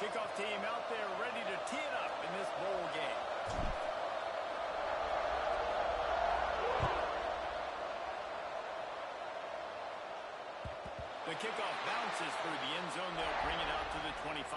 Kickoff team out there ready to tee it up in this bowl game. The kickoff bounces through the end zone. They'll bring it out to the 25.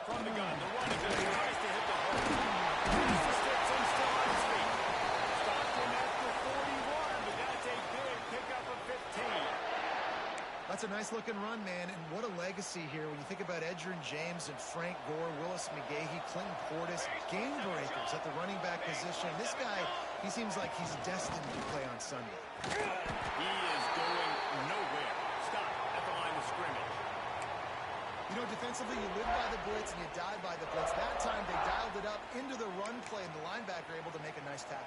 From the gun, the running back tries to hit the hole. He's the sticks and still on his feet. Stopped him at the 41, but that's a big pickup of 15. That's a nice-looking run, man, and what a legacy here when you think about Edgerrin James and Frank Gore, Willis McGahee, Clinton Portis, game breakers at the running back position. This guy, he seems like he's destined to play on Sunday. He is going nowhere. Stop at the line of scrimmage. You know, defensively, you live by the blitz and you die by the blitz. That time, they dialed it up into the run play, and the linebacker able to make a nice tackle.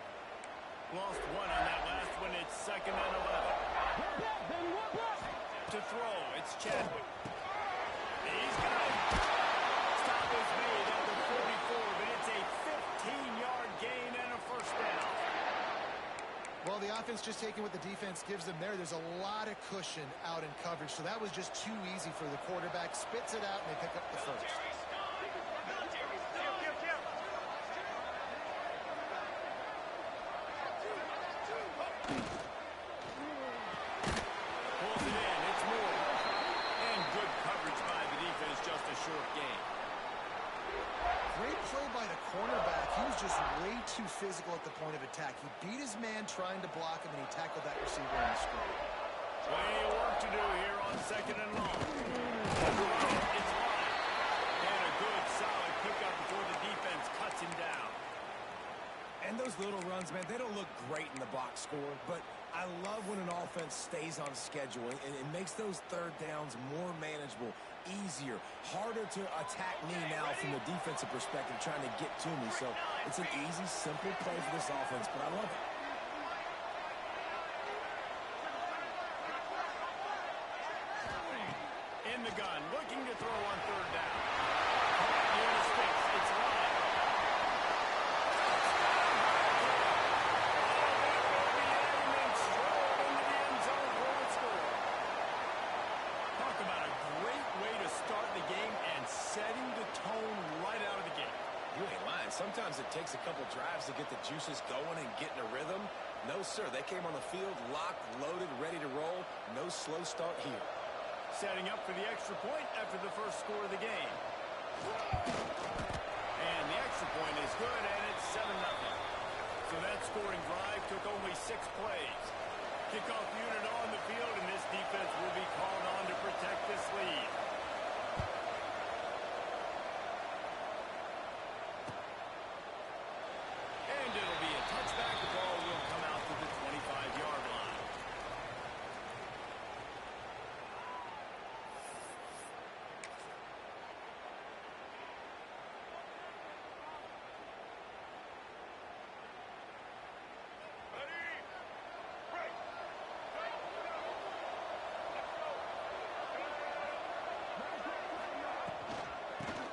Lost one on that last one. It's 2nd and 11. To throw, it's Chadwick. He's got it. Stop is made at the 44, but it's a 15-yard gain and a first down. Well, the offense just taking what the defense gives them there. There's a lot of cushion out in coverage, so that was just too easy for the quarterback. Spits it out, and they pick up the first. Pulls it in. It's Moore. And good coverage by the defense, just a short gain. Great play by the cornerback. He was just way too physical at the point of attack. He beat his man trying to block him, and he tackled that receiver in the screen. Plenty of work to do here on 2nd and long. It's line. And a good, solid pickup before the defense cuts him down. And those little runs, man, they don't look great in the box score, but I love when an offense stays on schedule and it makes those third downs more manageable, easier, harder to attack me now from the defensive perspective trying to get to me. So it's an easy, simple play for this offense, but I love it. In the gun, looking to throw on 3rd down. Near the sticks, it's line. Setting the tone right out of the gate. You ain't lying. Sometimes it takes a couple drives to get the juices going and get in a rhythm. No, sir. They came on the field locked, loaded, ready to roll. No slow start here. Setting up for the extra point after the first score of the game. And the extra point is good, and it's 7-0. So that scoring drive took only 6 plays. Kickoff unit on the field, and this defense will be called on to protect this lead. And it'll be a touchback. The ball will come out to the 25-yard line.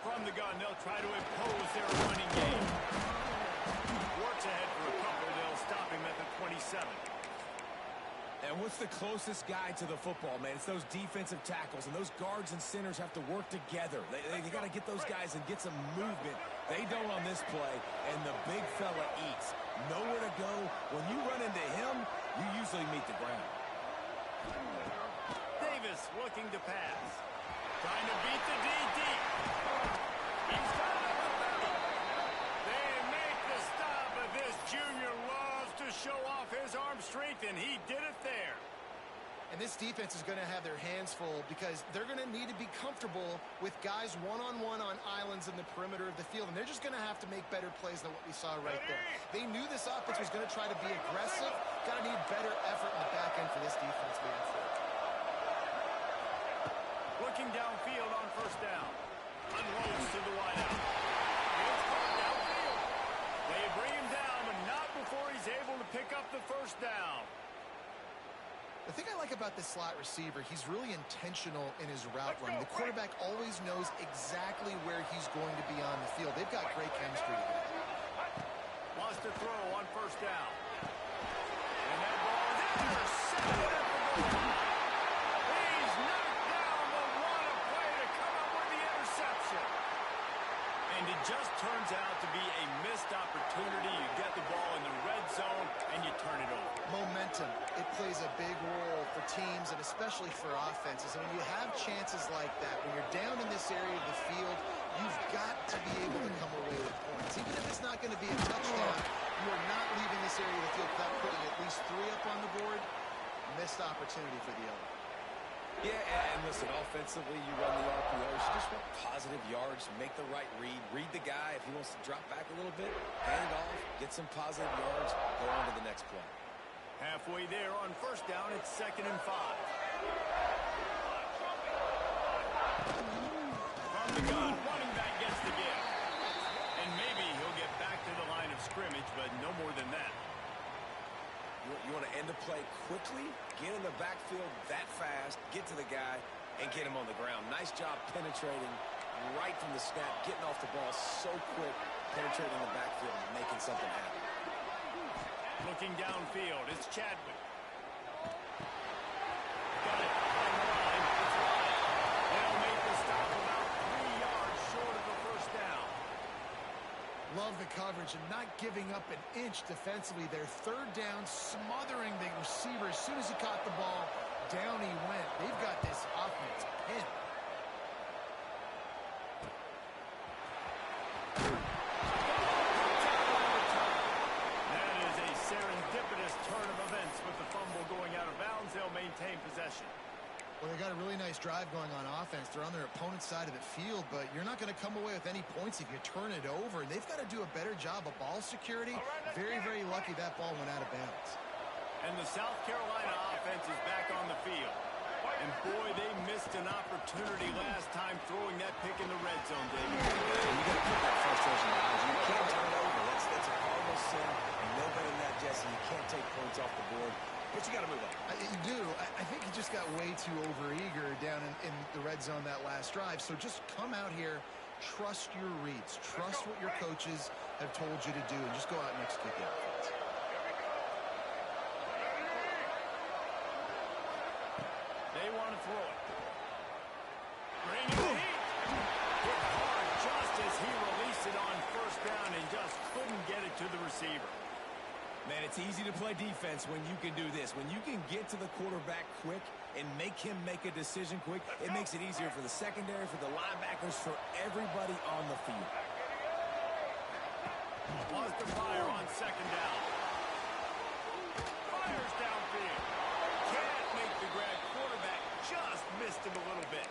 From the gun, they'll try to impose their running game. Works ahead for a couple. They'll stop him at the 27. And what's the closest guy to the football, man? It's those defensive tackles, and those guards and centers have to work together. They got to get those guys and get some movement. They don't on this play, and the big fella eats. Nowhere to go. When you run into him, you usually meet the ground. Davis looking to pass. Trying to beat the D deep. He's got it. They make the stop, but this junior loves to show off his arm strength, and he did it there. And this defense is going to have their hands full because they're going to need to be comfortable with guys one-on-one on islands in the perimeter of the field, and they're just going to have to make better plays than what we saw right there. They knew this offense was going to try to be aggressive. Got to need better effort in the back end for this defense moving forward. Looking downfield on first down. Unloads to the wideout. It's caught downfield. They bring him down, but not before he's able to pick up the first down. The thing I like about this slot receiver, he's really intentional in his route running. The quarterback always knows exactly where he's going to be on the field. They've got great chemistry together. Wants to throw on first down. And that ball is intercepted at the goal line. He's knocked down, but what a play to come up with the interception. And it just turns out to be a missed opportunity. You get the ball in the red zone, and you turn it over. Momentum, it plays a big role for teams and especially for offenses. And when you have chances like that, when you're down in this area of the field, you've got to be able to come away with points. Even if it's not going to be a touchdown, you are not leaving this area of the field without putting at least 3 up on the board. Missed opportunity for the other. Yeah, and listen, offensively, you run the RPOs. You just want positive yards, make the right read the guy. If he wants to drop back a little bit, hand it off, get some positive yards, go on to the next play. Halfway there on first down, it's 2nd and 5. From the gun, running back gets the give. And maybe he'll get back to the line of scrimmage, but no more than that. You want to end the play quickly, get in the backfield that fast, get to the guy, and get him on the ground. Nice job penetrating right from the snap, getting off the ball so quick, penetrating the backfield, and making something happen. Looking downfield, it's Chadwick. Got it behind the line. It's wide. They'll make the stop about 3 yards short of the first down. Love the coverage and not giving up an inch defensively. Their 3rd down, smothering the receiver. As soon as he caught the ball, down he went. They've got this offense pinned. That is a serendipitous turn of events with the fumble going out of bounds. They'll maintain possession. Well, they got a really nice drive going on offense. They're on their opponent's side of the field, but you're not going to come away with any points if you turn it over. And they've got to do a better job of ball security. Very, very lucky that ball went out of bounds. And the South Carolina offense is back on the field. And boy, they missed an opportunity last time throwing that pick in the red zone, David. You got to put that frustration behind you. You can't turn it over. That's a cardinal sin. And no better than that, Jesse. You can't take points off the board. But you got to move on. You do. I think he just got way too overeager down in the red zone that last drive. So just come out here, trust your reads, trust what your coaches have told you to do, and just go out and execute the offense. They want to throw it. Bring the heat. Hit hard just as he released it on first down and just couldn't get it to the receiver. Man, it's easy to play defense when you can do this. When you can get to the quarterback quick and make him make a decision quick, it makes it easier for the secondary, for the linebackers, for everybody on the field. Wants to fire on 2nd down. Fires downfield. Can't make the grab. Quarterback just missed him a little bit.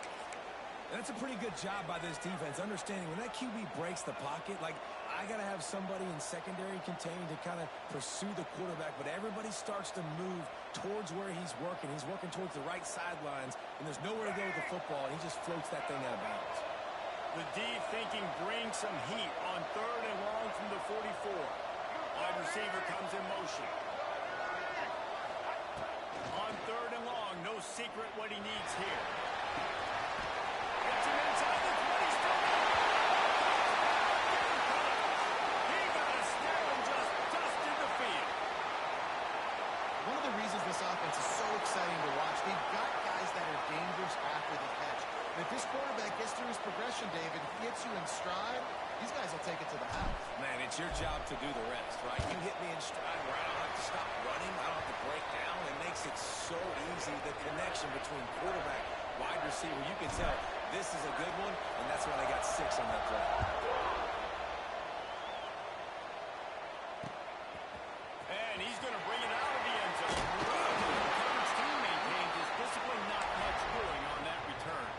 And that's a pretty good job by this defense, understanding when that QB breaks the pocket, like, I got to have somebody in secondary containing to kind of pursue the quarterback, but everybody starts to move towards where he's working. He's working towards the right sidelines, and there's nowhere to go with the football, and he just floats that thing out of bounds. The D thinking bring some heat on 3rd and long from the 44. Wide receiver comes in motion. On 3rd and long, no secret what he needs here. Gets him inside the 20, still he got a stare and just dusted the field. One of the reasons this offense is so exciting to watch, they've got guys that are dangerous after the catch. And if this quarterback gets through his progression, David, he hits you in stride, these guys will take it to the house. Man, it's your job to do the rest, right? You hit me in stride where I don't have to stop running, I don't have to break down. It makes it so easy, the connection between quarterback, wide receiver. You can tell this is a good one, and that's why they got 6 on that play. And he's going to bring it out of the end zone. The coverage team maintains his discipline, not much doing on that return.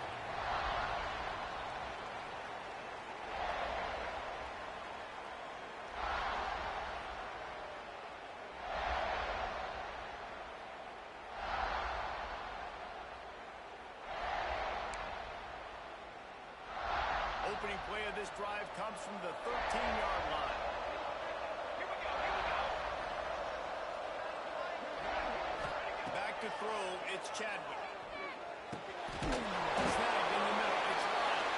opening play of this drive comes from the 13-yard line. Back to throw, it's Chadwick. Snap in the middle, it's Lyle.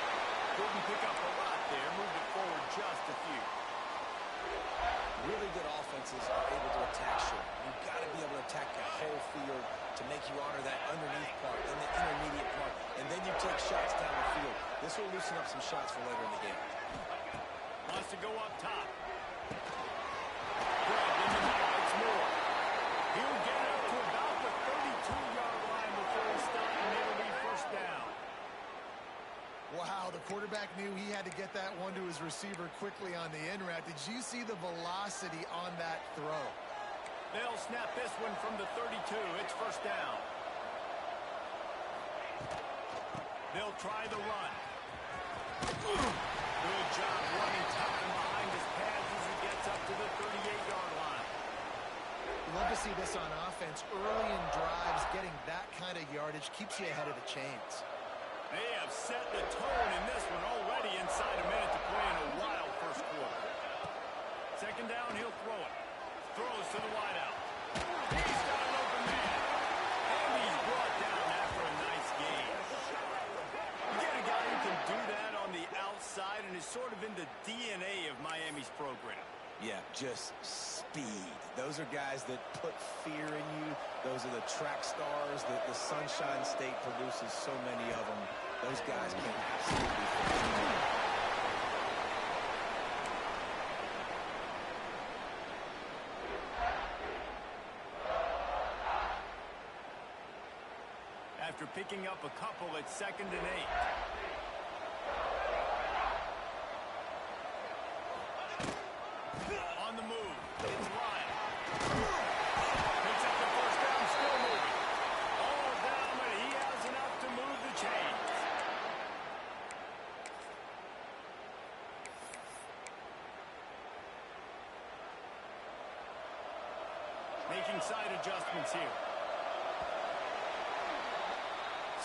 Couldn't pick up a lot there, moved it forward just a few. Really good offenses are able to attack short. You've got to be able to attack the whole field to make you honor that underneath part and the intermediate part, and then you take shots down the field. This will loosen up some shots for later in the game. Wants to go up top. Good, in the middle, it's Moore. He'll get up to about the 32-yard line before he stops, and it'll be first down. Wow, the quarterback knew he had to get that one to his receiver quickly on the in route. Did you see the velocity on that throw? They'll snap this one from the 32. It's first down. They'll try the run. Good job running tough and behind his pads as he gets up to the 38-yard line. Love to see this on offense. Early in drives, getting that kind of yardage keeps you ahead of the chains. They have set the tone in this one already inside a minute to play in a wild first quarter. Second down, he'll throw it. Throws to the wideout. He's got an open man. And he's brought down after a nice gain. You get a guy who can do that on the outside and is sort of in the DNA of Miami's program. Yeah, just speed. Those are guys that put fear in you. Those are the track stars that the Sunshine State produces so many of them. Those guys can absolutely finish. After picking up a couple, it's 2nd and 8. On the move, it's Lyle. Picks up the first down, still moving. All down, but he has enough to move the chains. Making side adjustments here.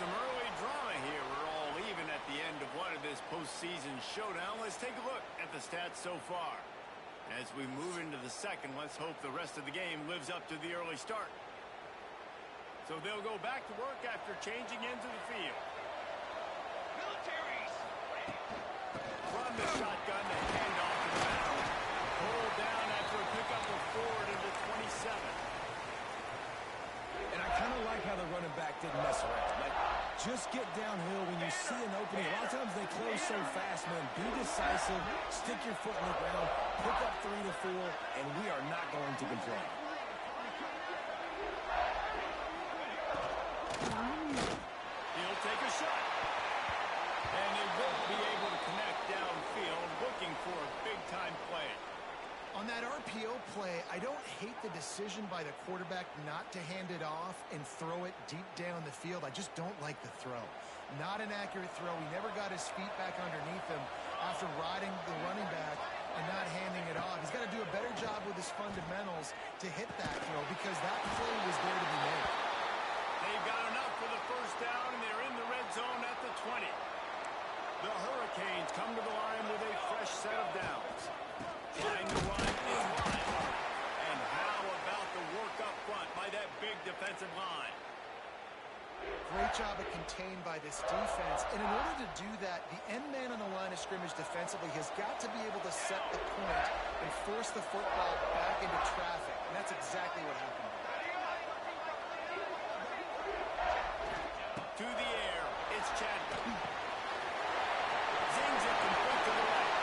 Some early drama here. We're all even at the end of one of this postseason showdown. Let's take a look at the stats so far. As we move into the second, let's hope the rest of the game lives up to the early start. So they'll go back to work after changing into the field. From the shotgun, the handoff to Brown. Pulled down after a pickup of 4 to the 27. And I kind of like how the running back didn't mess around. Like, just get downhill when you see an opening. A lot of times they close so fast, man. Be decisive, stick your foot in the ground, pick up 3 to 4, and we are not going to complain. He'll take a shot. And they won't be able to connect downfield, looking for a big-time play. On that RPO play, I don't hate the decision by the quarterback not to hand it off and throw it deep down the field. I just don't like the throw. Not an accurate throw. He never got his feet back underneath him after riding the running back and not handing it off. He's got to do a better job with his fundamentals to hit that throw because that play was there to be made. They've got enough for the first down, and they're in the red zone at the 20. The Hurricanes come to the line with a fresh set of downs. Trying to run is Lyle. And how about the work up front by that big defensive line? Great job of contained by this defense. And in order to do that, the end man on the line of scrimmage defensively has got to be able to set the point and force the football back into traffic. And that's exactly what happened. To the air, it's Chadwick. Zings it complete to the right.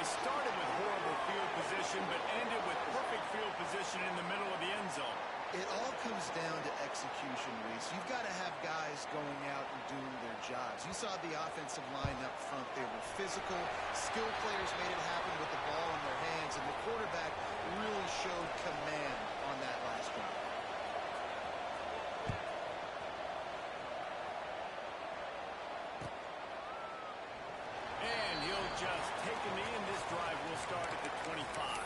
Started with horrible field position, but ended with perfect field position in the middle of the end zone. It all comes down to execution, Reese. You've got to have guys going out and doing their jobs. You saw the offensive line up front. They were physical. Skill players made it happen with the ball in their hands, and the quarterback really showed command on that last drive. And he'll just take a knee, and this drive will start at the 25.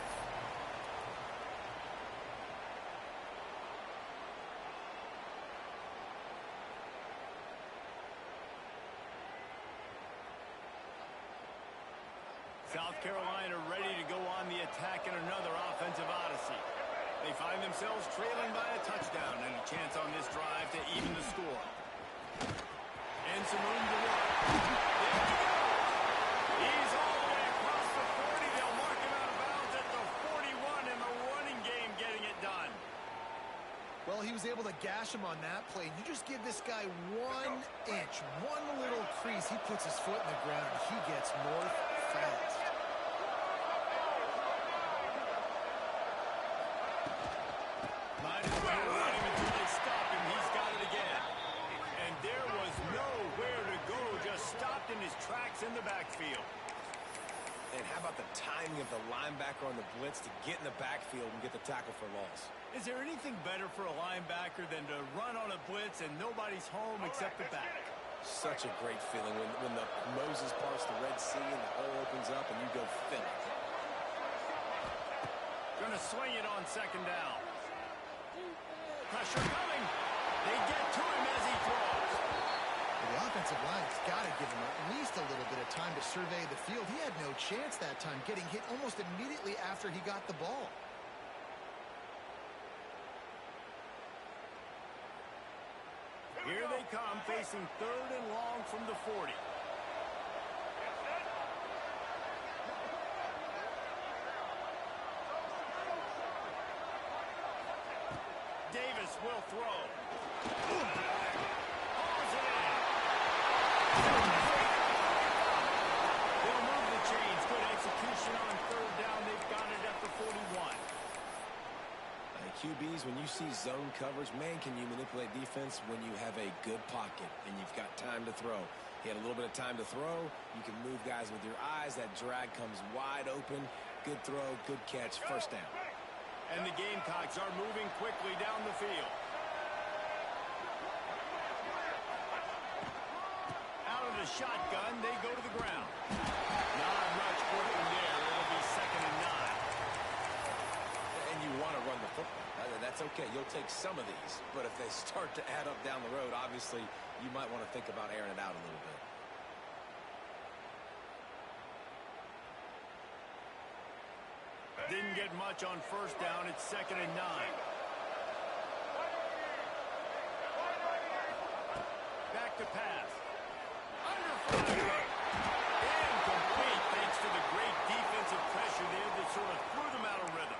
South Carolina ready to go on the attack in another offensive odyssey. They find themselves trailing by a touchdown and a chance on this drive to even the score. And some room to run. There we go! He's all the way across the 40. They'll mark him out of bounds at the 41 in the running game getting it done. Well, he was able to gash him on that play. You just give this guy 1 inch, one little crease. He puts his foot in the ground, and he gets north fast. Might as well run him until they stop him. He's got it again. And there was nowhere to go. Just stopped in his tracks in the backfield. And how about the timing of the linebacker on the blitz to get in the backfield and get the tackle for loss? Is there anything better for a linebacker than to run on a blitz and nobody's home except the back? Such a great feeling when the Moses parts the Red Sea and the hole opens up and you go fill it. Gonna swing it on second down. Pressure coming. They get to him as he throws. The offensive line's got to give him at least a little bit of time to survey the field. He had no chance that time, getting hit almost immediately after he got the ball. Here they come, facing third and long from the 40. Davis will throw. Hauls it in. They'll move the chains. Good execution on third down. They've got it at the 41. QBs, when you see zone coverage, man, can you manipulate defense when you have a good pocket and you've got time to throw. He had a little bit of time to throw. You can move guys with your eyes. That drag comes wide open. Good throw, good catch, first down. And the Gamecocks are moving quickly down the field. Out of the shotgun, they go to the ground. Not much working there. It'll be 2nd and 9. And you want to run the football. That's okay. You'll take some of these. But if they start to add up down the road, obviously, you might want to think about airing it out a little bit. Didn't get much on first down. It's 2nd and 9. Back to pass. Under fire. Incomplete thanks to the great defensive pressure there that sort of threw them out of rhythm.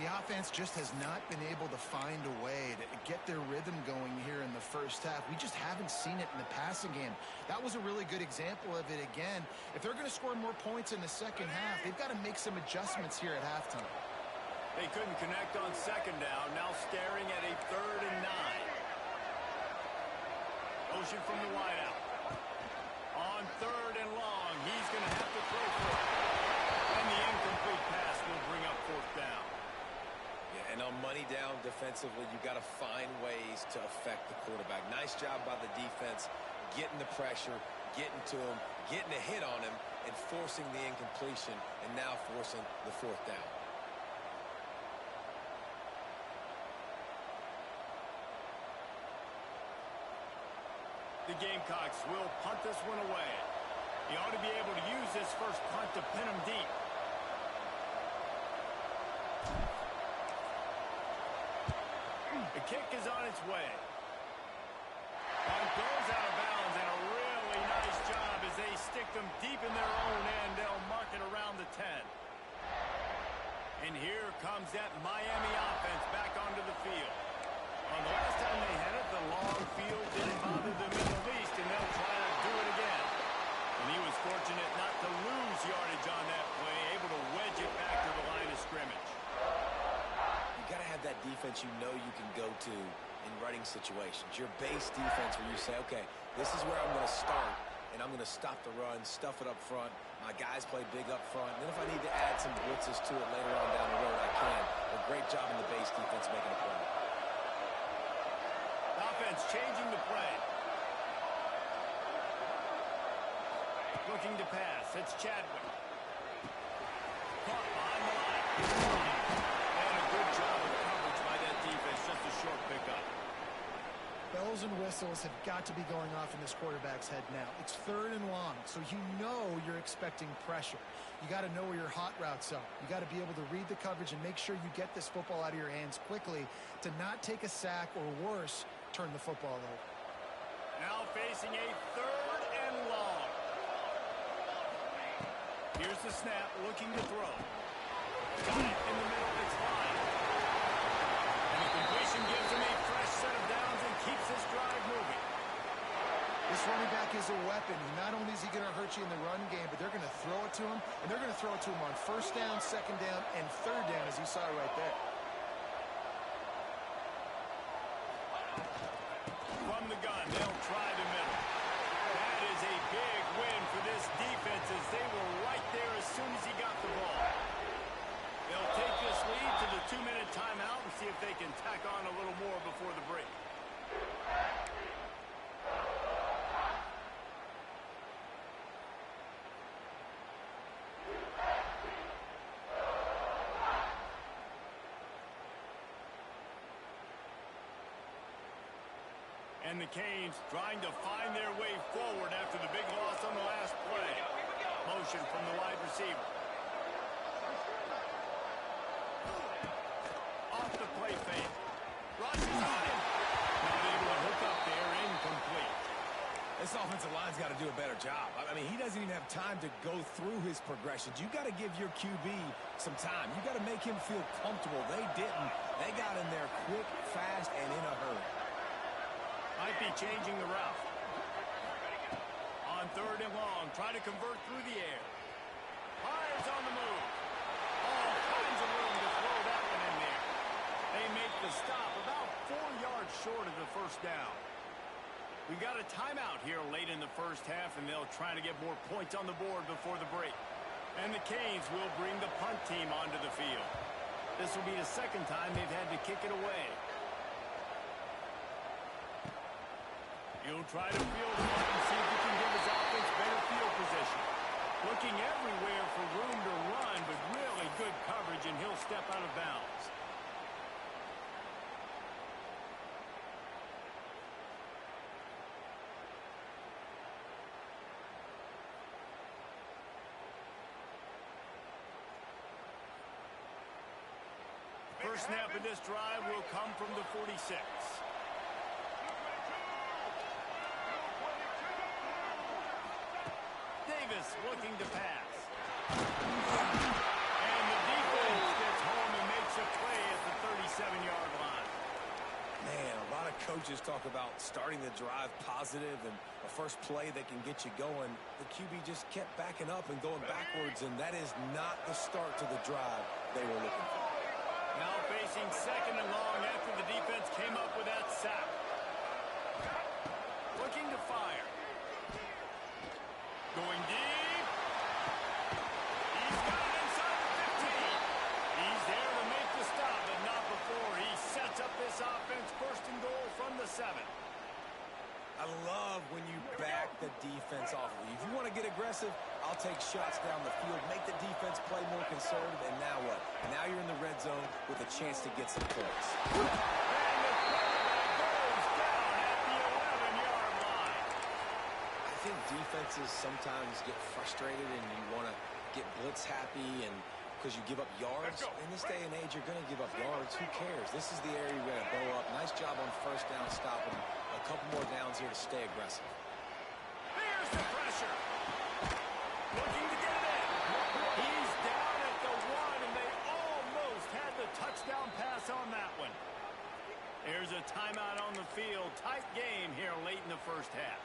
The offense just has not been able to find a way to get their rhythm going here in the first half. We just haven't seen it in the passing game. That was a really good example of it again. If they're going to score more points in the second half, they've got to make some adjustments here at halftime. They couldn't connect on second down. Now staring at a 3rd and 9. Motion from the wideout. On 3rd and long, he's going to have to throw for it. And the incomplete pass will bring up 4th down. And on money down defensively, you got to find ways to affect the quarterback. Nice job by the defense, getting the pressure, getting to him, getting a hit on him, and forcing the incompletion, and now forcing the 4th down. The Gamecocks will punt this one away. He ought to be able to use this first punt to pin him deep. The kick is on its way. Punt goes out of bounds, and a really nice job as they stick them deep in their own end. They'll mark it around the 10. And here comes that Miami offense back onto the field. On the last time they had it, the long field didn't bother them in the least, and they'll try to do it again. And he was fortunate not to lose yardage on that play, able to wedge it back to the line of scrimmage. You got to have that defense you know you can go to in running situations. Your base defense where you say, okay, this is where I'm going to start, and I'm going to stop the run, stuff it up front. My guys play big up front. And then if I need to add some blitzes to it later on down the road, I can. A great job in the base defense making a play. Offense changing the play. Looking to pass. It's Chadwick. Caught behind the line. And a good job of coverage by that defense. Just a short pickup. Bells and whistles. whistles have got to be going off in this quarterback's head now. It's 3rd and long, so you know you're expecting pressure. You got to know where your hot routes are. You got to be able to read the coverage and make sure you get this football out of your hands quickly to not take a sack or worse, turn the football over. Now facing a 3rd and long. Here's the snap, looking to throw. Got it in the middle, it's fine. And the completion gives him a fresh set of downs and keeps this drive moving. This running back is a weapon. Not only is he going to hurt you in the run game, but they're going to throw it to him, and they're going to throw it to him on 1st down, 2nd down, and 3rd down, as you saw right there. From the gun, they'll try the middle. That is a big win for this defense as they were right there as soon as he got the ball. They'll take this lead to the 2-minute timeout and see if they can tack on a little more before the break. And the Canes trying to find their way forward after the big loss on the last play. Motion from the wide receiver. Off the play fake. Rushes on him. Not able to hook up there. Incomplete. This offensive line's got to do a better job. I mean, he doesn't even have time to go through his progressions. You got to give your QB some time. You got to make him feel comfortable. They didn't. They got in there quick, fast, and in a hurry. Might be changing the route. On 3rd and long, trying to convert through the air. Fires on the move. All kinds of room to throw that one in there. They make the stop about 4 yards short of the 1st down. We got a timeout here late in the 1st half, and they'll try to get more points on the board before the break. And the Canes will bring the punt team onto the field. This will be the 2nd time they've had to kick it away. He'll try to field him up and see if he can give his offense better field position. Looking everywhere for room to run, but really good coverage, and he'll step out of bounds. First snap of this drive will come from the 46. Davis looking to pass. And the defense gets home and makes a play at the 37-yard line. Man, a lot of coaches talk about starting the drive positive and a first play that can get you going. The QB just kept backing up and going backwards, and that is not the start to the drive they were looking for. Now facing 2nd and long after the defense came up with that sack. Looking to fire. Going deep. He's got it inside the 15. He's there to make the stop, but not before he sets up this offense 1st and goal from the 7. I love when you back the defense off of you. If you want to get aggressive, I'll take shots down the field, make the defense play more conservative, and now what? Now you're in the red zone with a chance to get some points. And the quarterback goes down at the 11-yard line. I think defenses sometimes get frustrated and you want to get blitz happy and because you give up yards. In this day and age, you're going to give up yards. Who cares? This is the area you're going to bow up. Nice job on 1st down, stopping. A couple more downs here to stay aggressive. Here's the pressure. Looking to get it in. He's down at the 1, and they almost had the touchdown pass on that one. There's a timeout on the field. Tight game here late in the 1st half.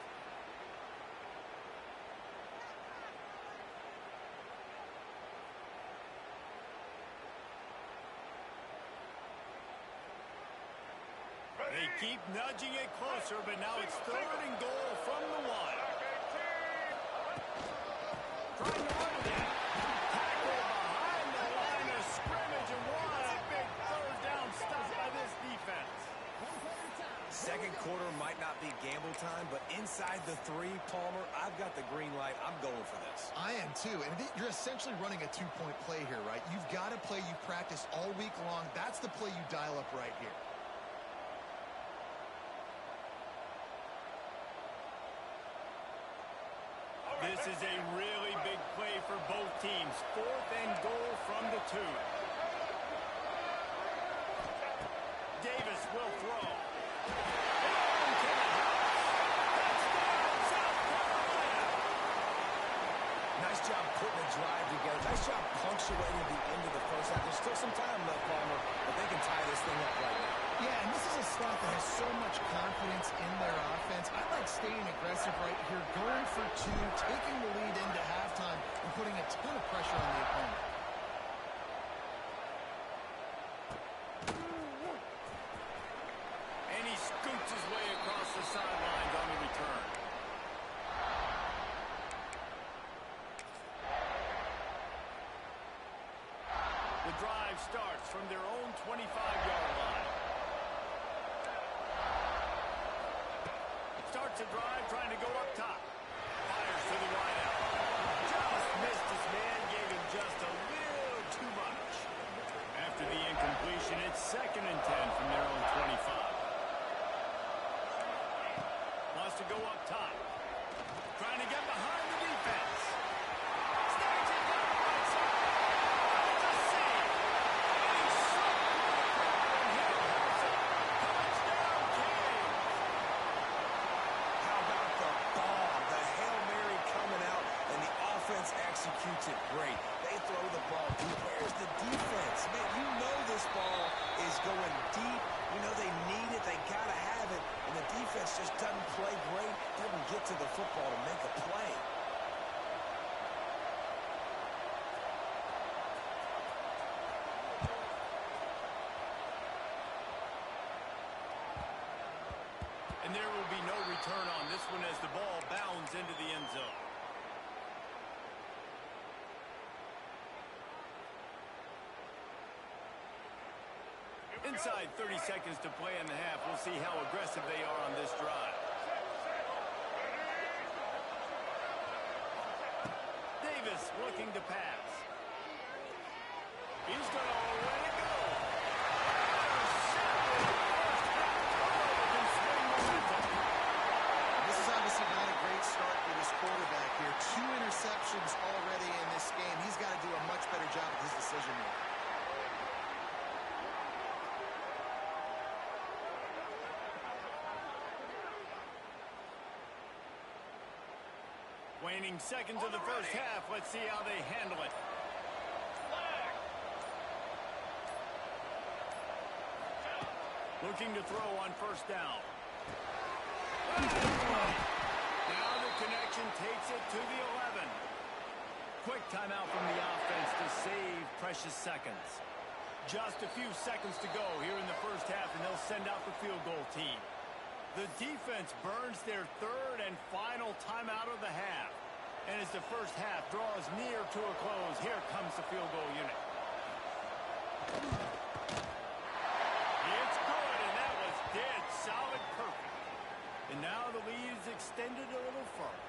They keep nudging it closer, but now it's 3rd and goal from the 1. Trying to run it in. Tackle behind the line of scrimmage, and what a big 3rd down stop by this defense. 2nd quarter might not be gamble time, but inside the 3, Palmer, I've got the green light. I'm going for this. I am too, and you're essentially running a 2-point play here, right? You've got a play you practice all week long. That's the play you dial up right here. This is a really big play for both teams. 4th and goal from the 2. Davis will throw. Into the house. Touchdown, South Carolina. Nice job putting a drive together. Nice job punctuating the end of the first half. There's still some time left, Palmer, but they can tie this thing up right now. Yeah, and this is a spot that has so much confidence in their offense. I like staying aggressive right here, going for 2, taking the lead into halftime, and putting a ton of pressure on the opponent. And he scoots his way across the sidelines on the return. The drive starts from their own 25-yard line. Starts a drive trying to go up top. Fires to the wide out. Just missed his man, gave him just a little too much. After the incompletion, it's 2nd and 10 from their own 25. Wants to go up top. Trying to get behind the defense. Snags it down the right side. It's a save. And he's struck and hit. Touchdown, Kings. How about the bomb? The Hail Mary coming out, and the offense executes it great. They throw the ball deep. Where's the defense? Man, you know this ball is going deep. You know they need it. They got to have it. And the defense just doesn't play great, doesn't get to the football to make a play. And there will be no return on this one as the ball bounds into the end zone. Inside 30 seconds to play in the half. We'll see how aggressive they are on this drive. Davis looking to pass. He's going to let it go. This is obviously not a great start for this quarterback here. 2 interceptions already in this game. He's got to do a much better job with his decision-making. Waning seconds of the first half. Let's see how they handle it. Looking to throw on 1st down. Now the connection takes it to the 11. Quick timeout from the offense to save precious seconds. Just a few seconds to go here in the first half, and they'll send out the field goal team. The defense burns their 3rd and final timeout of the half. And as the first half draws near to a close, here comes the field goal unit. It's good, and that was dead solid perfect. And now the lead is extended a little further.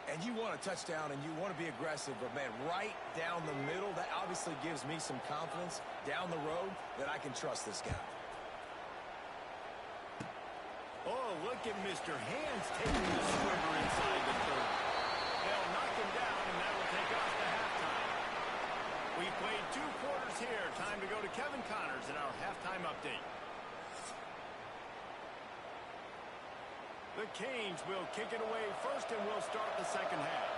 And you want a touchdown, and you want to be aggressive, but, man, right down the middle, that obviously gives me some confidence down the road that I can trust this guy. Oh, look at Mr. Hands taking the swimmer inside the 30. They'll knock him down, and that will take us to halftime. We played 2 quarters here. Time to go to Kevin Connors in our halftime update. The Canes will kick it away first, and we'll start the second half.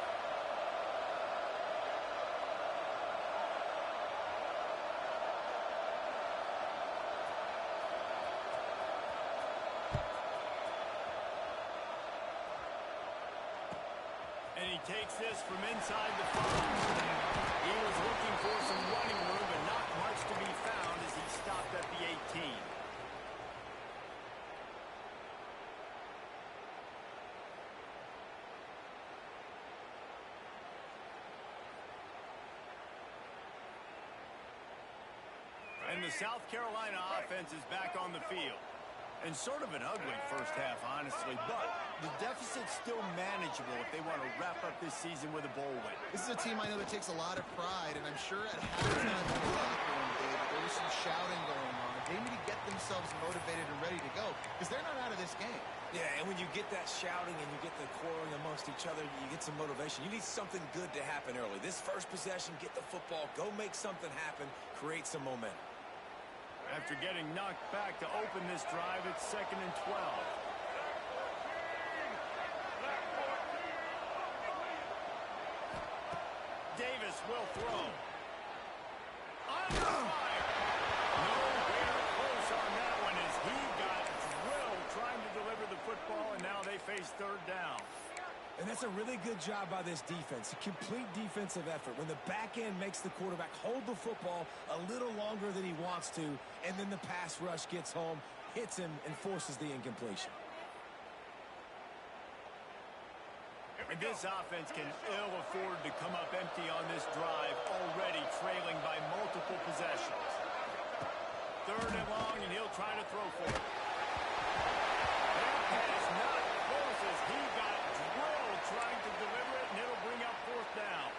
And he takes this from inside the 5. He was looking for some running room, but not much to be found as he stopped at the 18. And the South Carolina offense is back on the field. And sort of an ugly first half, honestly, but the deficit's still manageable if they want to wrap up this season with a bowl win. This is a team I know that takes a lot of pride, and I'm sure at halftime in the locker room, David, there was some shouting going on. They need to get themselves motivated and ready to go. because they're not out of this game. Yeah, and when you get that shouting and you get the quarreling amongst each other, you get some motivation. You need something good to happen early. This first possession, get the football, go make something happen, create some momentum. After getting knocked back to open this drive, it's 2nd and 12. Davis will throw. Under fire. Nowhere close on that one as he got drilled trying to deliver the football, and now they face 3rd down. And that's a really good job by this defense, a complete defensive effort. When the back end makes the quarterback hold the football a little longer than he wants to, and then the pass rush gets home, hits him, and forces the incompletion. And this offense can ill afford to come up empty on this drive, already trailing by multiple possessions. 3rd and long, and he'll try to throw for it. That pass not close as he got drilled trying to deliver it, and it'll bring up 4th down.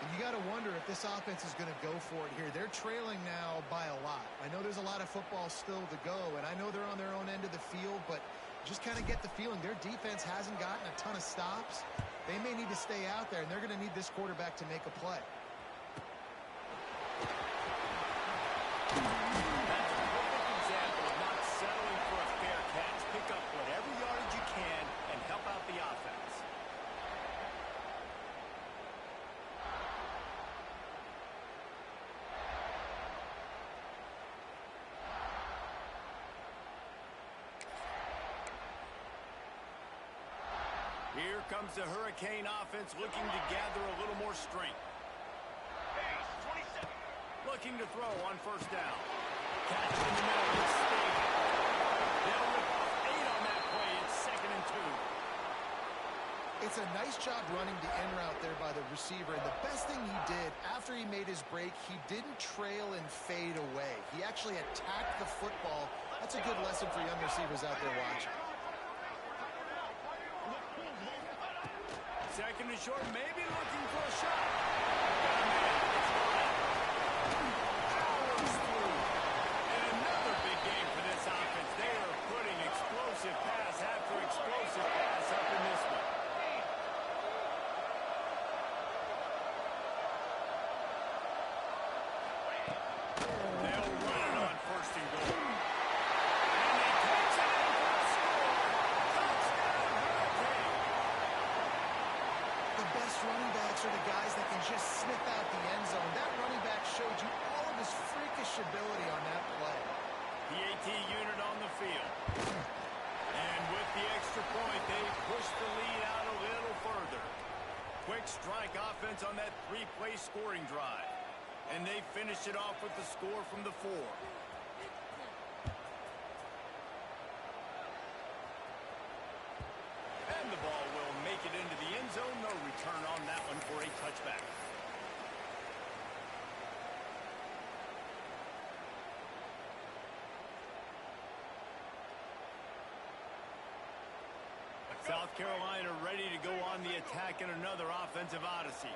And you got to wonder if this offense is going to go for it here. They're trailing now by a lot. I know there's a lot of football still to go, and I know they're on their own end of the field, but just kind of get the feeling their defense hasn't gotten a ton of stops. They may need to stay out there, and they're going to need this quarterback to make a play. That's a perfect example of not settling for a fair catch. Pick up whatever yardage you can and help out the offense. Here comes the Hurricane offense looking to gather a little more strength. Looking to throw on 1st down. Catch in the middle. It's stable. They'll rip off 8 on that play. It's 2nd and 2. It's a nice job running the in route there by the receiver. And the best thing he did after he made his break, he didn't trail and fade away. He actually attacked the football. That's a good lesson for young receivers out there watching. 2nd and short, maybe looking for a shot. Got a man. It's fine. Powers through. And another big game for this offense. They are putting explosive pass after explosive pass up in this one. They'll run it on 1st and goal. And they catch it and for a score. Touchdown, Hurricane. The best running backs are the guys that can just sniff out the end zone. That running back showed you all of his freakish ability on that play. The AT unit on the field. And with the extra point, they push the lead out a little further. Quick strike offense on that 3-play scoring drive. And they finish it off with the score from the 4. And the ball will make it into the end zone. No return on that one for a touchback. South Carolina ready to go on the attack in another offensive odyssey.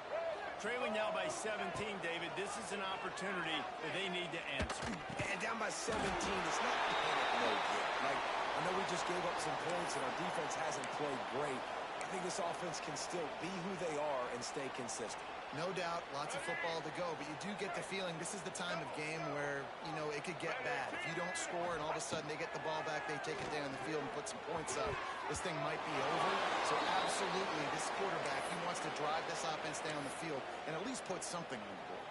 Trailing now by 17, David. This is an opportunity that they need to answer. And down by 17, it's not panic mode yet. Like, I know we just gave up some points and our defense hasn't played great. I think this offense can still be who they are and stay consistent. No doubt, lots of football to go, but you do get the feeling this is the time of game where, you know, it could get bad. If you don't score and all of a sudden they get the ball back, they take it down the field and put some points up, this thing might be over. So absolutely, this quarterback, he wants to drive this offense down the field and at least put something on the board.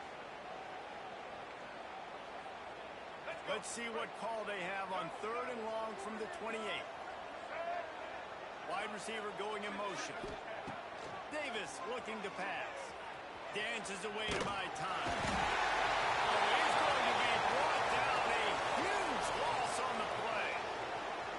Let's see what call they have on 3rd and long from the 28. Wide receiver going in motion. Davis looking to pass. Dances away to buy time. Oh, he's going to be brought down. A huge loss on the play.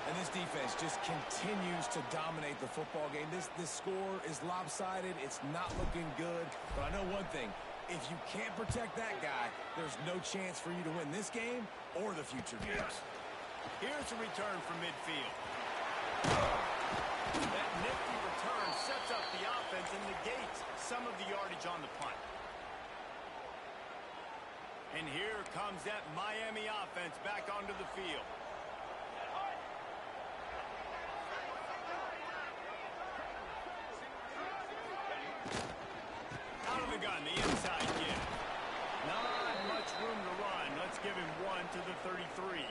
And this defense just continues to dominate the football game. This score is lopsided. It's not looking good. But I know one thing. If you can't protect that guy, there's no chance for you to win this game or the future games. Here's a return from midfield. That nifty return sets up the offense and negates some of the yardage on the punt. And here comes that Miami offense back onto the field. the inside give. Not much room to run. Let's give him one to the 33.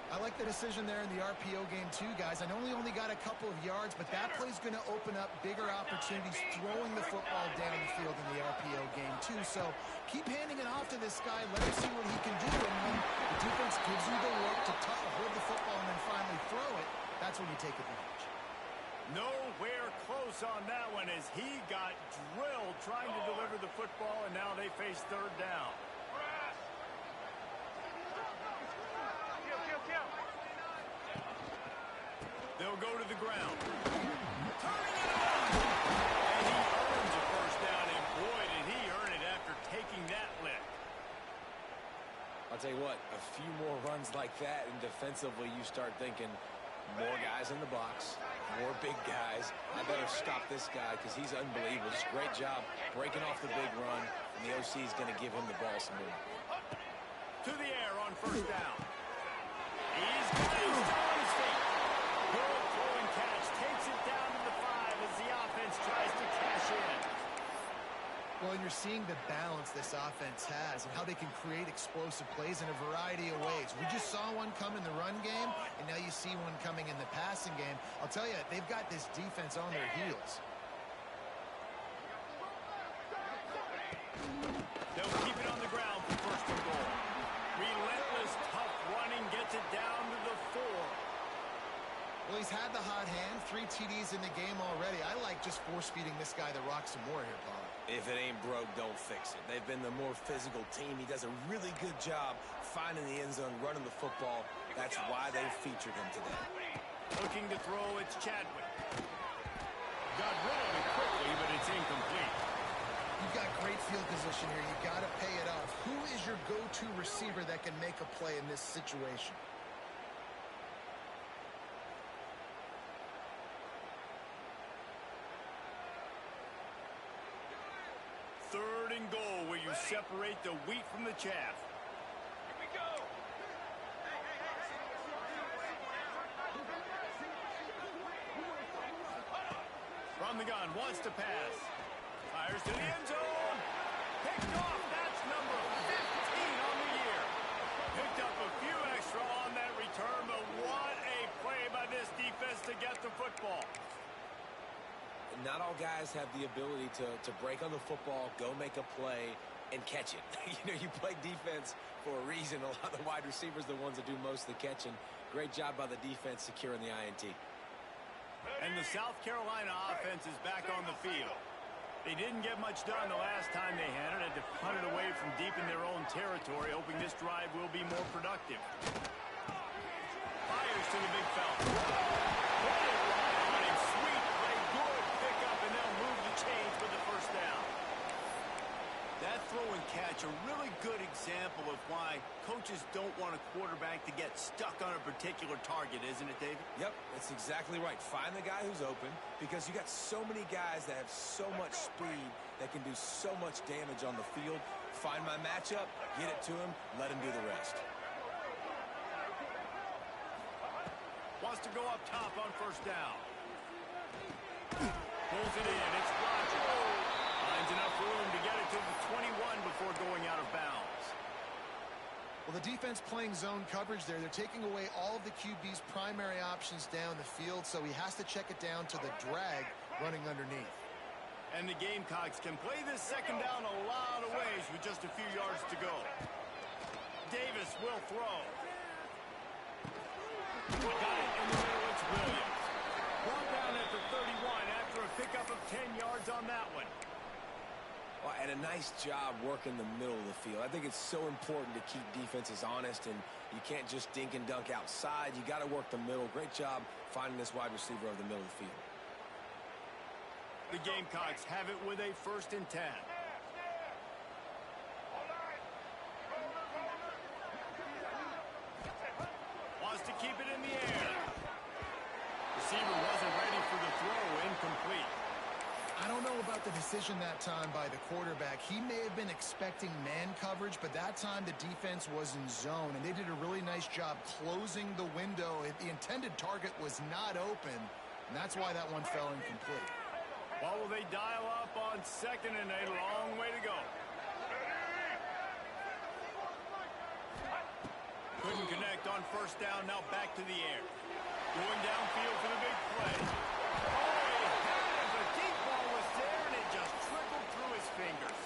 I like the decision there in the RPO game too, guys. I know he only got a couple of yards, but that play's going to open up bigger opportunities throwing the football down the field in the RPO game too. So keep handing it off to this guy. Let him see what he can do. And when the defense gives you the look to hold the football and then finally throw it, that's when you take advantage. Nowhere close on that one as he got drilled trying to deliver the football, and now they face third down. They'll go to the ground. Turning it on! And he earns a first down, and boy, did he earn it after taking that lick. I'll tell you what, a few more runs like that, and defensively you start thinking more guys in the box, more big guys. I better stop this guy because he's unbelievable. Just great job breaking off the big run, and the OC is going to give him the ball some more. To the air on first down. He's still on his feet. Good throw and catch. Takes it down to the 5 as the offense tries to cash in. Well, and you're seeing the balance this offense has and how they can create explosive plays in a variety of ways. We just saw one come in the run game, and now you see one coming in the passing game. I'll tell you, they've got this defense on their heels. They'll keep it on the ground for first and goal. Relentless, tough running gets it down to the 4. Well, he's had the hot hand, 3 TDs in the game already. I like just force-feeding this guy the rock some more here, Paul. If it ain't broke, don't fix it. They've been the more physical team. He does a really good job finding the end zone, running the football. That's why they featured him today. Looking to throw, it's Chadwick. Got rid of it quickly, but it's incomplete. You've got great field position here. You got to pay it off. Who is your go-to receiver that can make a play in this situation? Third and goal where you separate the wheat from the chaff. Here we go. From the gun, wants to pass. Fires to the end zone. Picked off. That's number 15 on the year. Picked up a few extra on that return, but what a play by this defense to get the football. Not all guys have the ability to break on the football, go make a play, and catch it. You play defense for a reason. A lot of the wide receivers are the ones that do most of the catching. Great job by the defense securing the INT. And the South Carolina offense is back on the field. They didn't get much done the last time they had it. Had to punt it away from deep in their own territory, hoping this drive will be more productive. Fires to the big fella. That throw and catch, a really good example of why coaches don't want a quarterback to get stuck on a particular target, isn't it, David? Yep, that's exactly right. Find the guy who's open because you got so many guys that have so much speed that can do so much damage on the field. Find my matchup, get it to him, let him do the rest. Wants to go up top on first down. Pulls it in. It's Roger. Finds enough room to get it to the 21 before going out of bounds. Well, the defense playing zone coverage there. They're taking away all of the QB's primary options down the field, so he has to check it down to the drag running underneath. And the Gamecocks can play this second down a lot of ways with just a few yards to go. Davis will throw. Got it in the middle. It's Williams. Brought down at the 31 after a pickup of 10 yards on that one. Well, and a nice job working the middle of the field. I think it's so important to keep defenses honest, and you can't just dink and dunk outside. You got to work the middle. Great job finding this wide receiver over the middle of the field. The Gamecocks have it with a 1st and 10. Wants to keep it in the air. Receiver wasn't ready for the throw. Incomplete. I don't know about the decision that time by the quarterback. He may have been expecting man coverage, but that time the defense was in zone, and they did a really nice job closing the window. The intended target was not open, and that's why that one fell incomplete. Well, will they dial up on second and a long way to go? Couldn't connect on first down. Now back to the air. Going downfield for the big play. Oh, he had it. The deep ball was there, and it just trickled through his fingers.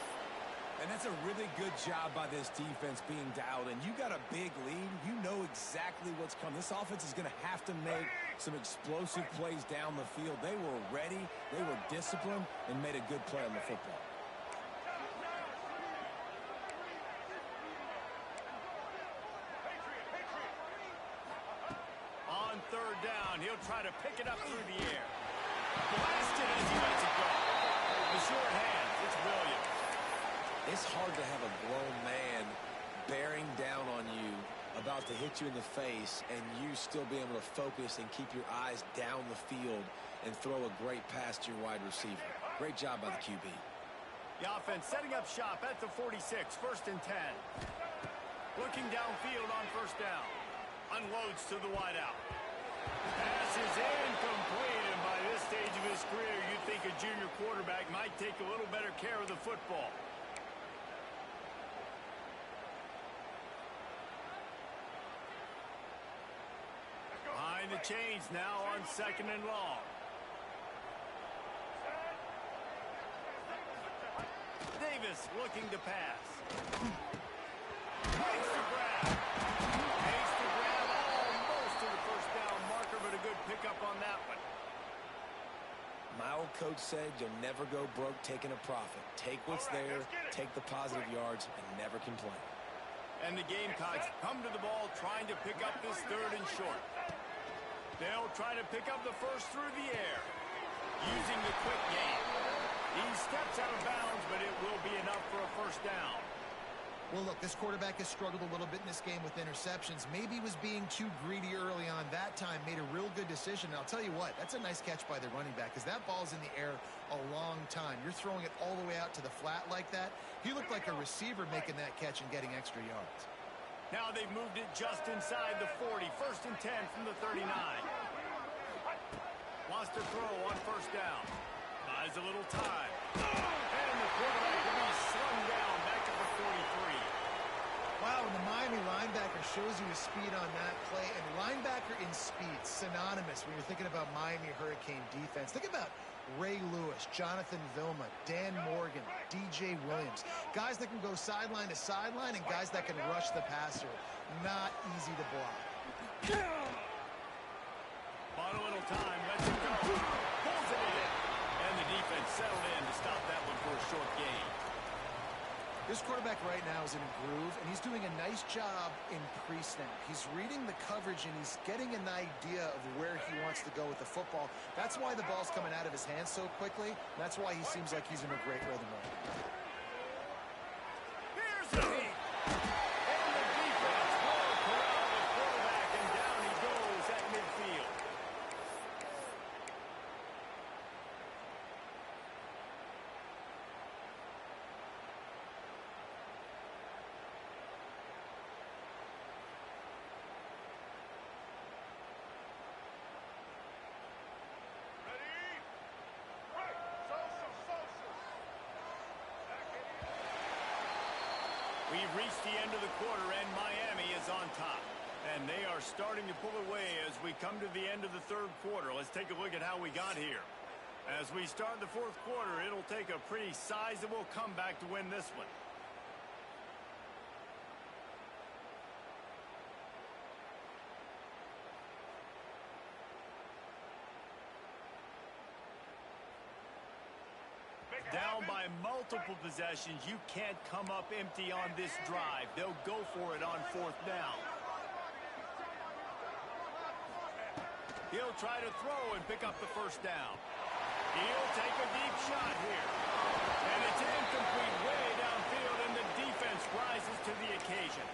And that's a really good job by this defense being dialed in. You got a big lead. You know exactly what's coming. This offense is going to have to make some explosive plays down the field. They were ready, they were disciplined, and made a good play on the football. On third down, he'll try to pick it up through the air. Blasted as he lets it go. The short hands, it's Williams. It's hard to have a grown man bearing down on you, about to hit you in the face, and you still be able to focus and keep your eyes down the field and throw a great pass to your wide receiver. Great job by the QB. The offense setting up shop at the 46, 1st and 10. Looking downfield on first down. Unloads to the wideout. Pass is incomplete, and by this stage of his career, you'd think a junior quarterback might take a little better care of the football. Behind the chains now on second and long. Davis looking to pass. Makes the grab. Makes the grab almost to the first down marker, but a good pickup on that one. My old coach said you'll never go broke taking a profit. Take what's there, take the positive yards, and never complain. And the Gamecocks come to the ball trying to pick up this third and short. They'll try to pick up the first through the air, using the quick game. He steps out of bounds, but it will be enough for a first down. Well, look, this quarterback has struggled a little bit in this game with interceptions. Maybe he was being too greedy early on. That time made a real good decision. And I'll tell you what, that's a nice catch by the running back, because that ball's in the air a long time. You're throwing it all the way out to the flat like that. He looked like a receiver making that catch and getting extra yards. Now they've moved it just inside the 40. 1st and 10 from the 39. Wants to throw on first down. Buys a little time. And the quarterback will be slung down back to the 43. Wow, and the Miami linebacker shows you his speed on that play. And linebacker in speed, synonymous when you're thinking about Miami Hurricane defense. Think about Ray Lewis, Jonathan Vilma, Dan Morgan, DJ Williams. Guys that can go sideline to sideline and guys that can rush the passer. Not easy to block. Bought a little time, lets it go. Pulls it in. And the defense settled in to stop that one for a short gain. This quarterback right now is in a groove, and he's doing a nice job in pre-snap. He's reading the coverage, and he's getting an idea of where he wants to go with the football. That's why the ball's coming out of his hands so quickly. That's why he seems like he's in a great rhythm right now. Here's the heat. And the defense will corral the quarterback, and down he goes at midfield. We've reached the end of the quarter, and Miami is on top. And they are starting to pull away as we come to the end of the third quarter. Let's take a look at how we got here. As we start the fourth quarter, it'll take a pretty sizable comeback to win this one. Down by multiple possessions, you can't come up empty on this drive. They'll go for it on fourth down. He'll try to throw and pick up the first down. He'll take a deep shot here. And it's incomplete way downfield, and the defense rises to the occasion.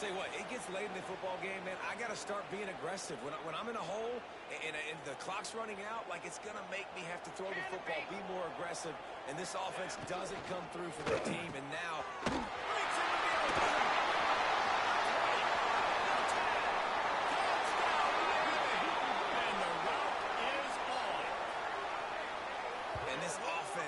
Tell you what, it gets late in the football game, man. I got to start being aggressive. When I'm in a hole and the clock's running out, like, it's going to make me have to throw the football, be more aggressive. And this offense doesn't come through for their team. And now, Breaks into the open. Touchdown, Miami. And the route is on. and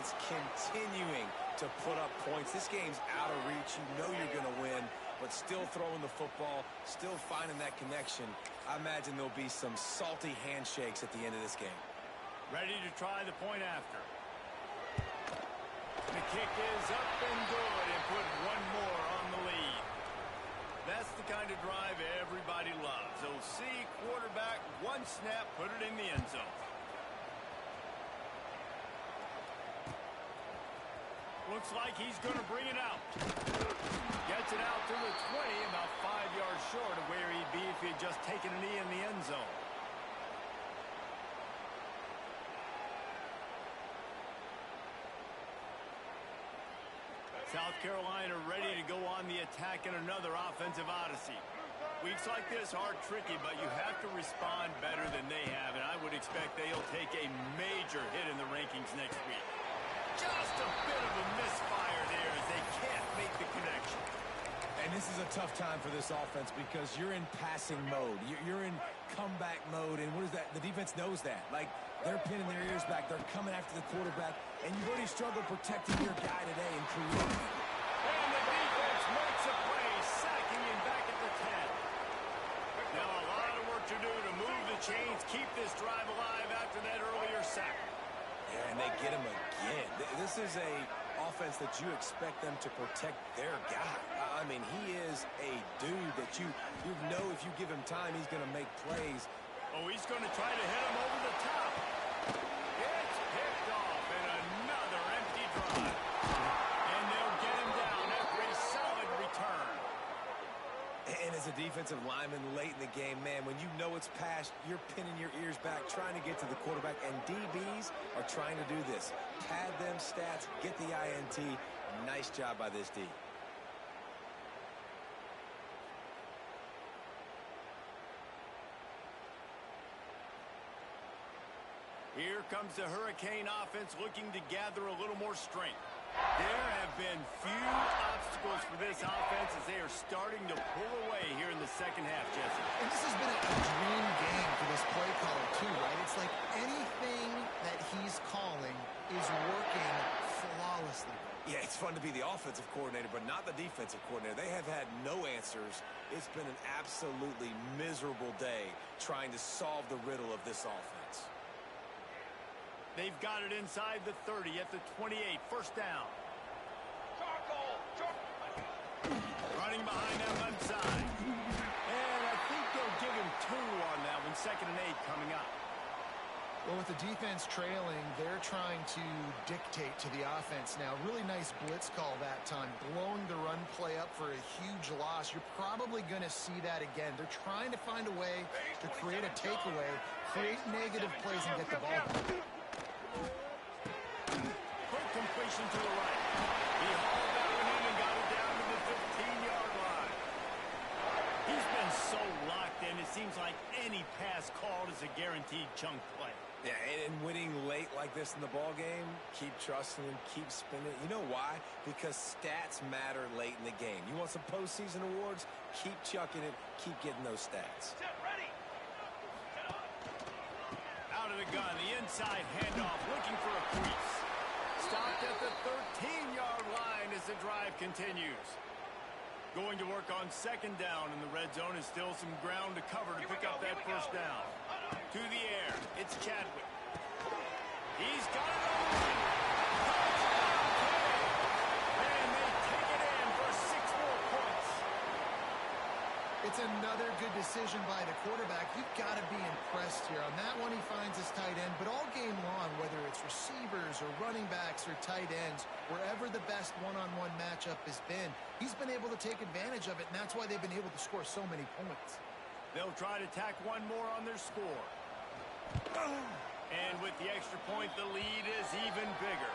defense continuing to put up points. This game's out of reach. You know you're going to win, but still throwing the football, still finding that connection. I imagine there'll be some salty handshakes at the end of this game. Ready to try the point after. The kick is up and good and put one more on the lead. That's the kind of drive everybody loves. OC quarterback, one snap, put it in the end zone. Looks like he's going to bring it out. Gets it out to the 20, about 5 yards short of where he'd be if he had just taken a knee in the end zone. South Carolina ready to go on the attack in another offensive odyssey. Weeks like this are tricky, but you have to respond better than they have, and I would expect they'll take a major hit in the rankings next week. Just a bit of a misfire there as they can't make the connection. And this is a tough time for this offense because you're in passing mode. You're in comeback mode, and what is that? The defense knows that. Like, they're pinning their ears back. They're coming after the quarterback, and you've already struggled protecting your guy today and creating. And the defense makes a play, sacking him back at the 10. Now a lot of work to do to move the chains, keep this drive alive after that earlier sack. Yeah, and they get him again. This is a offense that you expect them to protect their guy. I mean, he is a dude that you know if you give him time, he's going to make plays. Oh, he's going to try to hit him over the top. It's picked off in another empty drive. And they'll get him down after a solid return. And as a defensive lineman late in the game, man, when you know it's past, you're pinning your ears back, trying to get to the quarterback, and DBs are trying to do this. Pad them stats, get the INT. Nice job by this D. Here comes the Hurricane offense looking to gather a little more strength. There have been few obstacles for this offense as they are starting to pull away here in the second half, Jesse. And this has been a dream game for this play caller, too, right? It's like anything that he's calling is working flawlessly. Yeah, it's fun to be the offensive coordinator, but not the defensive coordinator. They have had no answers. It's been an absolutely miserable day trying to solve the riddle of this offense. They've got it inside the 30 at the 28. First down. Running behind them left side. And I think they'll give him 2 on that one. 2nd and 8 coming up. Well, with the defense trailing, they're trying to dictate to the offense now. Really nice blitz call that time, blowing the run play up for a huge loss. You're probably going to see that again. They're trying to find a way to create a takeaway, create negative plays, and get the ball back. Quick completion to the right. He hauled that one in and got it down to the 15-yard line. He's been so locked in, it seems like any pass called is a guaranteed chunk play. Yeah, and winning late like this in the ball game, keep trusting him, keep spinning. You know why? Because stats matter late in the game. You want some postseason awards? Keep chucking it, keep getting those stats. Out of the gun, the inside handoff, looking for a crease. Stopped at the 13-yard line as the drive continues. Going to work on 2nd down in the red zone, and still some ground to cover to pick up that first down. To the air, it's Chadwick. He's got it over. And they take it in for 6 more points. It's another good decision by the quarterback. You've got to be impressed here. On that one, he finds his tight end. But all game long, whether it's receivers or running backs or tight ends, wherever the best one-on-one matchup has been, he's been able to take advantage of it, and that's why they've been able to score so many points. They'll try to tack one more on their score. And with the extra point, the lead is even bigger.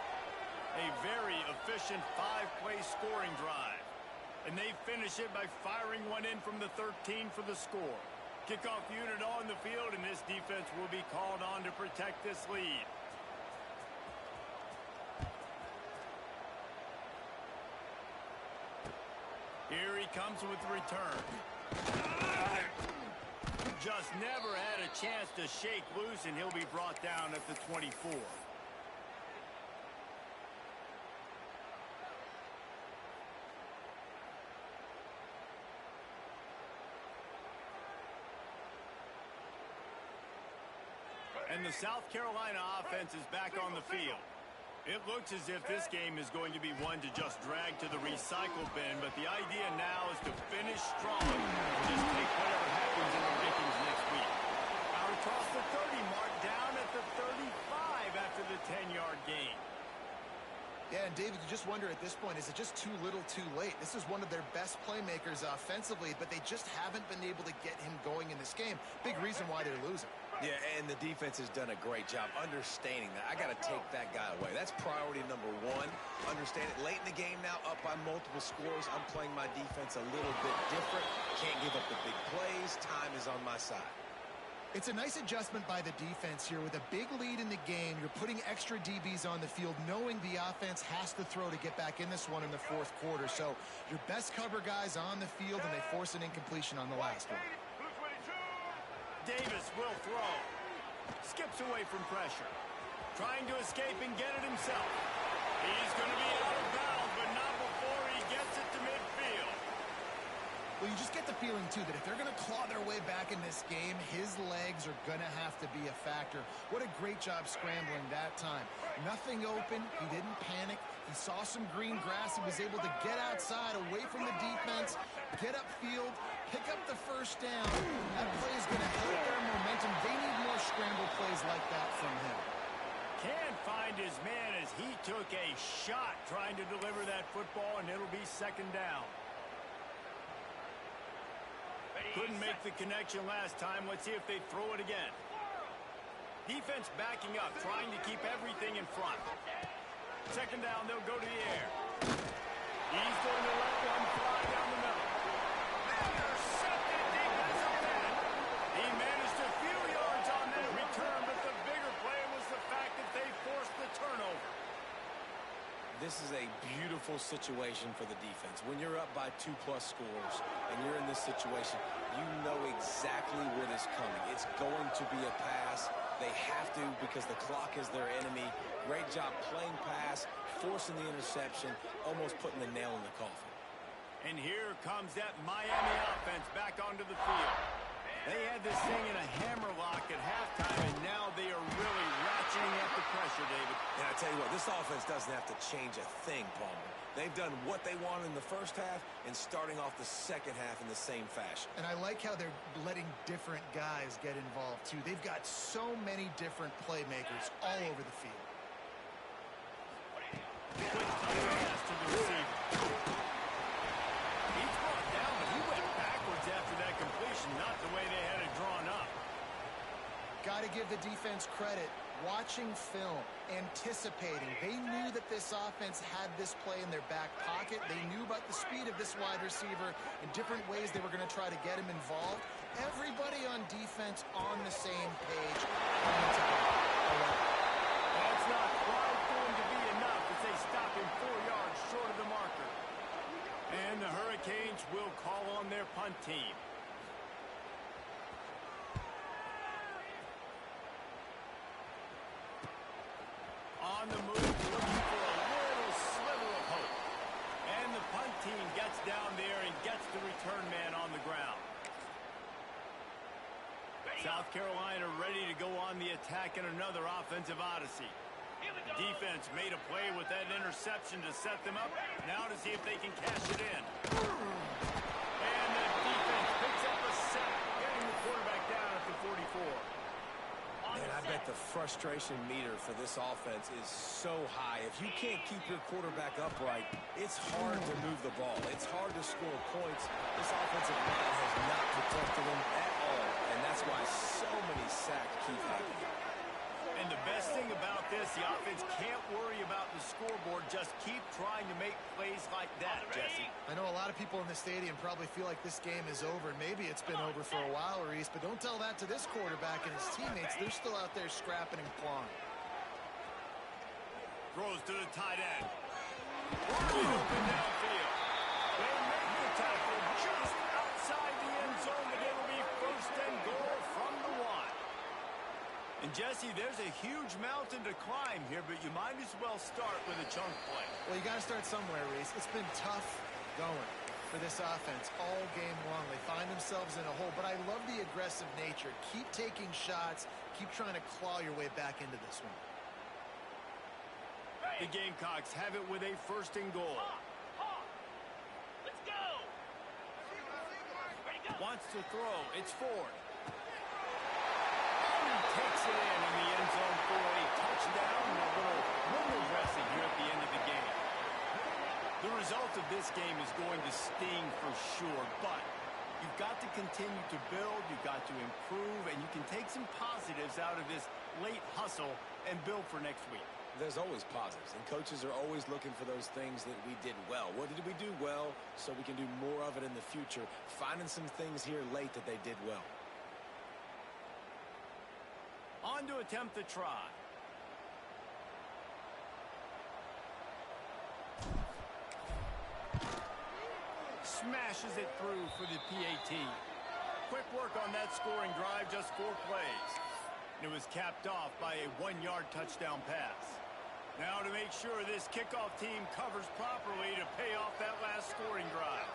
A very efficient 5-play scoring drive. And they finish it by firing one in from the 13 for the score. Kickoff unit on the field, and this defense will be called on to protect this lead. Here he comes with the return. Just never had a chance to shake loose, and he'll be brought down at the 24. And the South Carolina offense is back on the field. It looks as if this game is going to be one to just drag to the recycle bin, but the idea now is to finish strong and just take whatever happens in the rankings next week. Out across the 30 mark, down at the 35 after the 10-yard gain. Yeah, and David, you just wonder at this point, is it just too little too late? This is one of their best playmakers offensively, but they just haven't been able to get him going in this game. Big reason why they're losing. Yeah, and the defense has done a great job understanding that. I got to take that guy away. That's priority number one. Understand it. Late in the game now, up by multiple scores. I'm playing my defense a little bit different. Can't give up the big plays. Time is on my side. It's a nice adjustment by the defense here. With a big lead in the game, you're putting extra DBs on the field, knowing the offense has to throw to get back in this one in the fourth quarter. So your best cover guys on the field, and they force an incompletion on the last one. Davis will throw. Skips away from pressure. Trying to escape and get it himself. He's going to be out of bounds, but not before he gets it to midfield. Well, you just get the feeling, too, that if they're going to claw their way back in this game, his legs are going to have to be a factor. What a great job scrambling that time. Nothing open. He didn't panic. He saw some green grass. He was able to get outside, away from the defense, get upfield, pick up the first down. That play is going to help their momentum. They need more scramble plays like that from him. Can't find his man as he took a shot trying to deliver that football, and it'll be second down. Couldn't make the connection last time. Let's see if they throw it again. Defense backing up, trying to keep everything in front. Second down, they'll go to the air. He's going to let one fly down the middle. Intercepted defensive end. He managed a few yards on that return, but the bigger play was the fact that they forced the turnover. This is a beautiful situation for the defense. When you're up by 2+ scores and you're in this situation, you know exactly what is coming. It's going to be a pass. They have to, because the clock is their enemy. Great job playing pass, forcing the interception, almost putting the nail in the coffin. And here comes that Miami offense back onto the field. They had this thing in a hammerlock at halftime, and now they are really ratcheting up the pressure, David. And I tell you what, this offense doesn't have to change a thing, Palmer. They've done what they wanted in the first half and starting off the second half in the same fashion. And I like how they're letting different guys get involved, too. They've got so many different playmakers all over the field. Quick pass to the receiver. He's brought down, but he went backwards after that completion, not the way they had it drawn up. Got to give the defense credit. Watching film, anticipating. They knew that this offense had this play in their back pocket. They knew about the speed of this wide receiver and different ways they were going to try to get him involved. Everybody on defense on the same page. That's not quite going to be enough as they stop him 4 yards short of the marker. And the Hurricanes will call on their punt team. On the move, looking for a little sliver of hope. And the punt team gets down there and gets the return man on the ground. South Carolina ready to go on the attack in another offensive odyssey. The defense made a play with that interception to set them up. Now to see if they can cash it in. And the defense picks up a sack, getting the quarterback down at the 44. And I bet the frustration meter for this offense is so high. If you can't keep your quarterback upright, it's hard to move the ball. It's hard to score points. This offensive line has not protected him at all, and that's why so many sacks keep happening. And the best thing about this, the offense can't worry about the scoreboard. Just keep trying to make plays like that, Jesse. I know a lot of people in the stadium probably feel like this game is over. Maybe it's been over for a while, Reese, but don't tell that to this quarterback and his teammates. They're still out there scrapping and clawing. Throws to the tight end. Wide open downfield. They make the tackle just outside the end zone, but it'll be first and goal from the 1. And, Jesse, there's a huge mountain to climb here, but you might as well start with a chunk play. Well, you got to start somewhere, Reese. It's been tough going for this offense all game long. They find themselves in a hole, but I love the aggressive nature. Keep taking shots, keep trying to claw your way back into this one. The Gamecocks have it with a 1st and goal. Let's go. Wants to throw. It's Ford. Takes it in the end zone for a touchdown. And a little window dressing here at the end of the game. The result of this game is going to sting for sure, but you've got to continue to build, you've got to improve, and you can take some positives out of this late hustle and build for next week. There's always positives, and coaches are always looking for those things that we did well. What did we do well so we can do more of it in the future? Finding some things here late that they did well. On to attempt the try. Smashes it through for the PAT. Quick work on that scoring drive, just 4 plays. It was capped off by a 1-yard touchdown pass. Now to make sure this kickoff team covers properly to pay off that last scoring drive.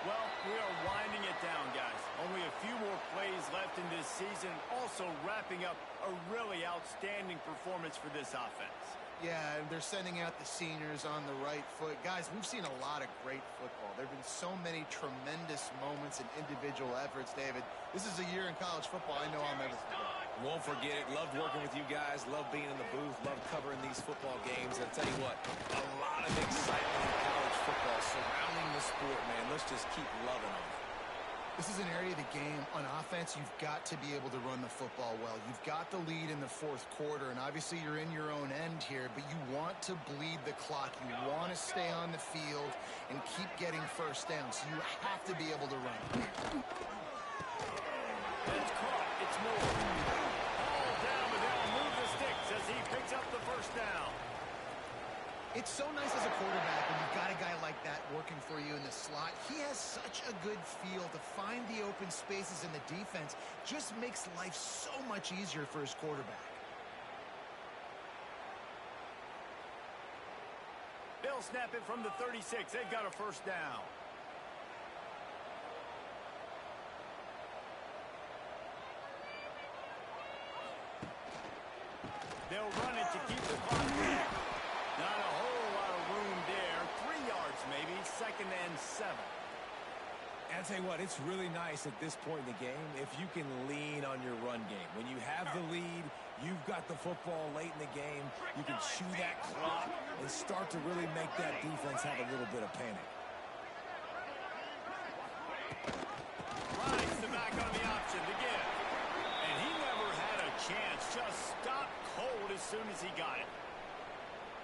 Well, we are winding it down, guys. Only a few more plays left in this season. Also wrapping up a really outstanding performance for this offense. Yeah, and they're sending out the seniors on the right foot. Guys, we've seen a lot of great football. There have been so many tremendous moments and individual efforts, David. This is a year in college football I know I'll never forget. Won't forget it. Loved working with you guys. Loved being in the booth. Loved covering these football games. And I'll tell you what, a lot of excitement in college football surrounding the sport, man. Let's just keep loving on it. This is an area of the game on offense you've got to be able to run the football well. You've got the lead in the 4th quarter, and obviously you're in your own end here, but you want to bleed the clock. You want to stay on the field and keep getting first down, so you have to be able to run. It's caught. It's Moore. Ball down, but they'll move the sticks as he picks up the 1st down. It's so nice as a quarterback when you've got a guy like that working for you in the slot. He has such a good feel to find the open spaces in the defense. Just makes life so much easier for his quarterback. They'll snap it from the 36. They've got a 1st down. They'll run it to keep the clock back. Not a whole lot of room there. 3 yards maybe. 2nd and 7. And I'll tell you what, it's really nice at this point in the game if you can lean on your run game. When you have the lead, you've got the football late in the game, you can chew that clock and start to really make that defense have a little bit of panic. Rides the back on the option to give. And he never had a chance. Just stopped cold as soon as he got it.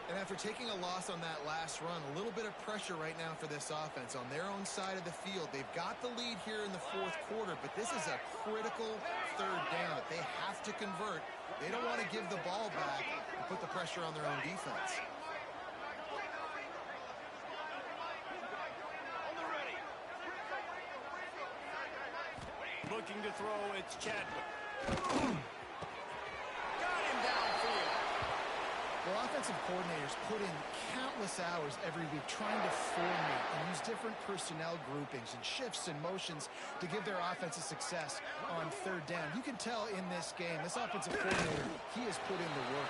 And after taking a loss on that last run, a little bit of pressure right now for this offense on their own side of the field. They've got the lead here in the 4th quarter, but this is a critical 3rd down that they have to convert. They don't want to give the ball back and put the pressure on their own defense. Looking to throw, it's Chadwick. Got him downfield. Well, offensive coordinators put in countless hours every week trying to formate and use different personnel groupings and shifts and motions to give their offensive success on 3rd down. You can tell in this game, this offensive coordinator, he has put in the work